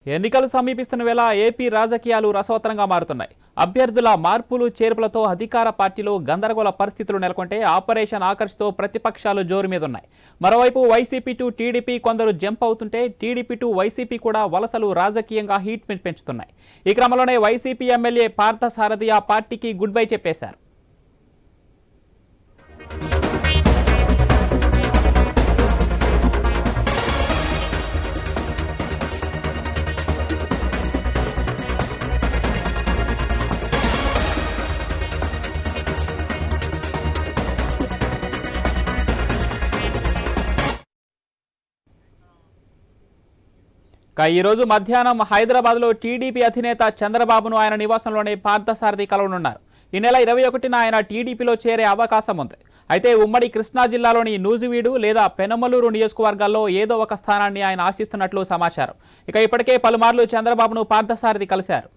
ఎన్నికలు సమీపిస్తున్న వేళ ఏపీ రాజకీయాలు రసవత్తరంగా మారుతున్నాయి. అభ్యర్థుల మార్పులు చేర్పులతో అధికార పార్టీలో గందరగోళ పరిస్థితులు నెలకొంటే ఆపరేషన్ ఆకర్ష్తో ప్రతిపక్షాలు జోరు మీద ఉన్నాయి. మరోవైపు వైసీపీ టు టీడీపీ కొందరు జంప్ అవుతుంటే టీడీపీ టు వైసీపీ కూడా వలసలు రాజకీయంగా హీట్ పెంచుతున్నాయి. ఈ క్రమంలోనే వైసీపీ ఎమ్మెల్యే పార్థసారథి ఆ పార్టీకి గుడ్ బై చెప్పేశారు. ఈ రోజు మధ్యాహ్నం హైదరాబాద్లో టీడీపీ అధినేత చంద్రబాబును ఆయన నివాసంలోనే పార్థసారథి కలవనున్నారు. ఈ నెల 21న ఆయన టీడీపీలో చేరే అవకాశం ఉంది. అయితే ఉమ్మడి కృష్ణా జిల్లాలోని నూజివీడు లేదా పెనమలూరు నియోజకవర్గాల్లో ఏదో ఒక స్థానాన్ని ఆయన ఆశిస్తున్నట్లు సమాచారం. ఇప్పటికే పలుమార్లు చంద్రబాబును పార్థసారథి కలిశారు.